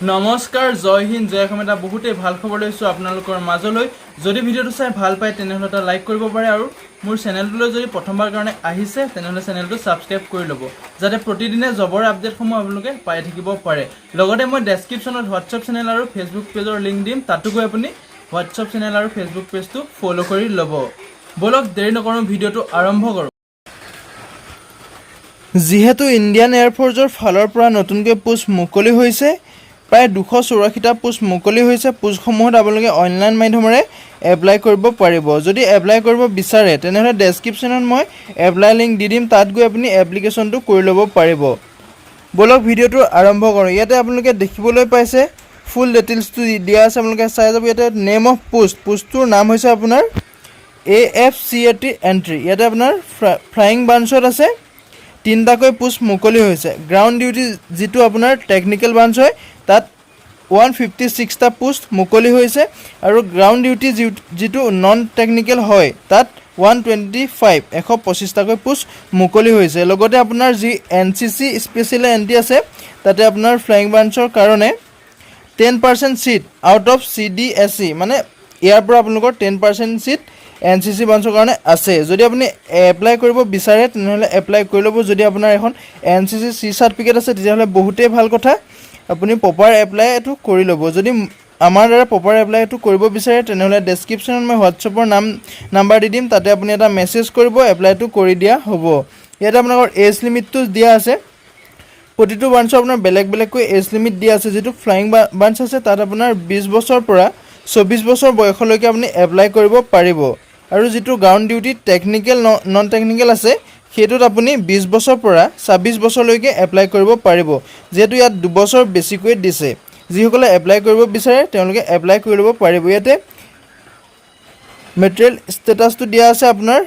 নমস্কাৰ, জয় হিন্দ, জয় অসম। এটা বহুতেই ভাল খবৰ লৈছোঁ আপোনালোকৰ মাজলৈ। যদি ভিডিঅ'টো চাই ভাল পায় তেনেহ'লে এটা লাইক কৰিব পাৰে আৰু মোৰ চেনেলটোলৈ যদি প্ৰথমবাৰ কাৰণে আহিছে তেনেহ'লে চেনেলটো ছাবস্ক্ৰাইব কৰি ল'ব, যাতে প্ৰতিদিনে জবৰ আপডেটসমূহ আপোনালোকে পাই থাকিব পাৰে। লগতে মই ডেছক্ৰিপশ্যনত হোৱাটছআপ চেনেল আৰু ফেচবুক পেজৰ লিংক দিম, তাতো গৈ আপুনি হোৱাটছআপ চেনেল আৰু ফেচবুক পেজটো ফ'ল' কৰি ল'ব। ব'লক দেৰি নকৰোঁ, ভিডিঅ'টো আৰম্ভ কৰোঁ। যিহেতু ইণ্ডিয়ান এয়াৰফ'ৰ্চৰ ফালৰ পৰা নতুনকৈ পোষ্ট মুকলি হৈছে, প্ৰায় 284টা পোষ্ট মুকলি হৈছে। পোষ্টসমূহত আপোনালোকে অনলাইন মাধ্যমেৰে এপ্লাই কৰিব পাৰিব। যদি এপ্লাই কৰিব বিচাৰে তেনেহ'লে ডেছক্ৰিপশ্যনত মই এপ্লাই লিংক দি দিম, তাত গৈ আপুনি এপ্লিকেশ্যনটো কৰি ল'ব পাৰিব। ব'লক ভিডিঅ'টো আৰম্ভ কৰোঁ। ইয়াতে আপোনালোকে দেখিবলৈ পাইছে ফুল ডিটেইলছটো দিয়া আছে, আপোনালোকে চাই যাব। ইয়াতে নেম অফ পোষ্টটোৰ নাম হৈছে আপোনাৰ AFCAT এণ্ট্ৰি। ইয়াতে আপোনাৰ ফ্লাইং ব্ৰাঞ্চত আছে 3টাকৈ পোষ্ট মুকলি হৈছে। গ্ৰাউণ্ড ডিউটি যিটো আপোনাৰ টেকনিকেল ব্ৰাঞ্চ হয় তাত 156টা পোষ্ট মুকলি হৈছে, আৰু গ্ৰাউণ্ড ডিউটি যিটো নন টেকনিকেল হয় তাত 125টাকৈ পোষ্ট মুকলি হৈছে। লগতে আপোনাৰ যি NCC স্পেচিয়েল এণ্ট্ৰি আছে তাতে আপোনাৰ ফ্লাইং ব্ৰাঞ্চৰ কাৰণে 10% ছিট আউট অফ CDSE, মানে ইয়াৰ পৰা আপোনালোকৰ 10% ছিট NCC ব্ৰাঞ্চৰ কাৰণে আছে। যদি আপুনি এপ্লাই কৰিব বিচাৰে তেনেহ'লে এপ্লাই কৰি ল'ব। যদি আপোনাৰ এখন NCC C চাৰ্টিফিকেট আছে তেতিয়াহ'লে বহুতেই ভাল কথা, আপুনি প্ৰপাৰ এপ্লাইটো কৰি ল'ব। যদি আমাৰ দ্বাৰা প্ৰপাৰ এপ্লাইটো কৰিব বিচাৰে তেনেহ'লে ডেছক্ৰিপশ্যনত মই হোৱাটছআপৰ নাম্বাৰ দি দিম, তাতে আপুনি এটা মেছেজ কৰিব, এপ্লাইটো কৰি দিয়া হ'ব। ইয়াতে আপোনালোকৰ এজ লিমিটটো দিয়া আছে। প্ৰতিটো ব্ৰাঞ্চৰ আপোনাৰ বেলেগ বেলেগকৈ এজ লিমিট দিয়া আছে। যিটো ফ্লাইং ব্ৰাঞ্চ আছে তাত আপোনাৰ 20 বছৰৰ পৰা 24 বছৰ বয়সলৈকে আপুনি এপ্লাই কৰিব পাৰিব, আৰু যিটো ground duty technical non technical আছে সেইটোত আপুনি 20 বছৰৰ পৰা 26 বছৰলৈকে এপ্লাই কৰিব পাৰিব, যিহেতু ইয়াত 2 বছৰ বেছিকৈ দিছে। যিসকলে এপ্লাই কৰিব বিচাৰে তেওঁলোকে এপ্লাই কৰি ল'ব পাৰিব। ইয়াতে মেটেৰিয়েল ষ্টেটাছটো দিয়া আছে আপোনাৰ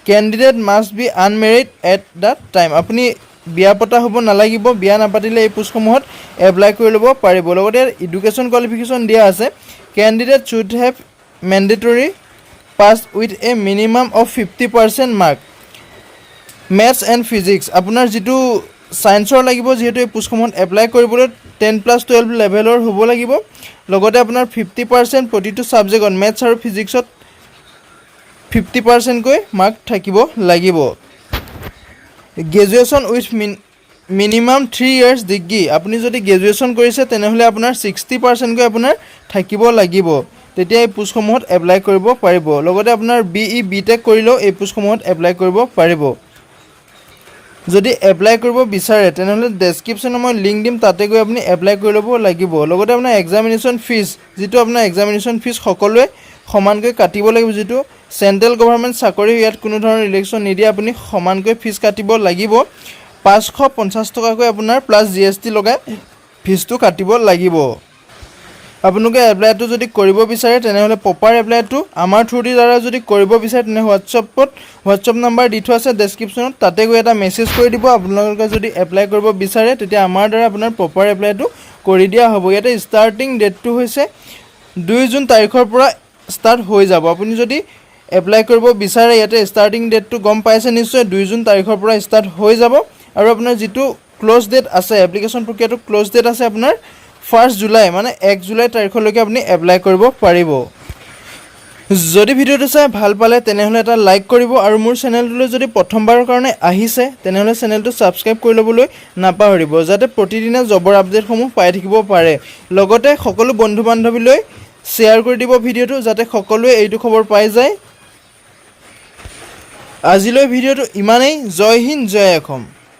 candidate must B unmarried at the time. আপুনি বিয়া পতা হ'ব নালাগিব, বিয়া নাপাতিলে এই পোষ্টসমূহত এপ্লাই কৰি ল'ব পাৰিব। লগতে এডুকেশ্যন কোৱালিফিকেশ্যন দিয়া আছে। Candidate should have mandatory pass with a minimum of 50% mark maths and physics. আপোনাৰ যিটো ছায়েন্সৰ লাগিব, যিহেতু এই পোষ্টসমূহত এপ্লাই কৰিবলৈ 10+12 লেভেলৰ হ'ব লাগিব। লগতে আপোনাৰ 50% প্ৰতিটো ছাবজেক্টত মেথছ আৰু ফিজিক্সত 50%কৈ মাৰ্ক থাকিব লাগিব। Graduation with minimum 3 years degree. আপুনি যদি গ্ৰেজুৱেশ্যন কৰিছে তেনেহ'লে আপোনাৰ 60%কৈ আপোনাৰ থাকিব লাগিব, তেতিয়া এই পোষ্টসমূহত এপ্লাই কৰিব পাৰিব। লগতে আপোনাৰ BE BTech কৰিলেও এই পোষ্টসমূহত এপ্লাই কৰিব পাৰিব। যদি এপ্লাই কৰিব বিচাৰে তেনেহ'লে ডেছক্ৰিপশ্যনত মই লিংক দিম, তাতে গৈ আপুনি এপ্লাই কৰি ল'ব লাগিব। লগতে আপোনাৰ এক্সামিনেশ্যন ফিজ, যিটো আপোনাৰ এক্সামিনেশ্যন ফিজ সকলোৱে সমানকৈ কাটিব লাগিব। যিটো চেণ্ট্ৰেল গভৰ্ণমেণ্ট চাকৰি, ইয়াত কোনো ধৰণৰ ৰিলেক্সন নিদিয়ে, আপুনি সমানকৈ ফিজ কাটিব লাগিব। 550 টকাকৈ আপোনাৰ প্লাছ GST লগাই ফিজটো কাটিব লাগিব। আপোনালোকে এপ্লাইটো যদি কৰিব বিচাৰে তেনেহ'লে প্ৰপাৰ এপ্লাইটো আমাৰ থ্ৰুৰ দ্বাৰা যদি কৰিব বিচাৰে তেনেহ'লে হোৱাটছআপ নাম্বাৰ দি থোৱা আছে ডেছক্ৰিপশ্যনত, তাতে গৈ এটা মেছেজ কৰি দিব। আপোনালোকে যদি এপ্লাই কৰিব বিচাৰে তেতিয়া আমাৰ দ্বাৰা আপোনাৰ প্ৰপাৰ এপ্লাইটো কৰি দিয়া হ'ব। ইয়াতে ষ্টাৰ্টিং ডেটটো হৈছে 2 জুন তাৰিখৰ পৰা ষ্টাৰ্ট হৈ যাব। আপুনি যদি এপ্লাই কৰিব বিচাৰে ইয়াতে ষ্টাৰ্টিং ডেটটো গম পাইছে নিশ্চয়, 2 জুন তাৰিখৰ পৰা ষ্টাৰ্ট হৈ যাব। আৰু আপোনাৰ যিটো ক্ল'জ ডেট আছে, এপ্লিকেশ্যন প্ৰক্ৰিয়াটো ক্ল'জ ডেট আছে আপোনাৰ 1 জুলাই, মানে 1 জুলাই তাৰিখলৈকে আপুনি এপ্লাই কৰিব পাৰিব। যদি ভিডিঅ'টো চাই ভাল পালে তেনেহ'লে এটা লাইক কৰিব, আৰু মোৰ চেনেলটোলৈ যদি প্ৰথমবাৰৰ কাৰণে আহিছে তেনেহ'লে চেনেলটো ছাবস্ক্ৰাইব কৰি ল'বলৈ নাপাহৰিব, যাতে প্ৰতিদিনে জবৰ আপডেটসমূহ পাই থাকিব পাৰে। লগতে সকলো বন্ধু বান্ধৱীলৈ শ্বেয়াৰ কৰি দিব ভিডিঅ'টো, যাতে সকলোৱে এইটো খবৰ পাই যায়। আজিলৈ ভিডিঅ'টো ইমানেই। জয় হিন্দ, জয় অসম।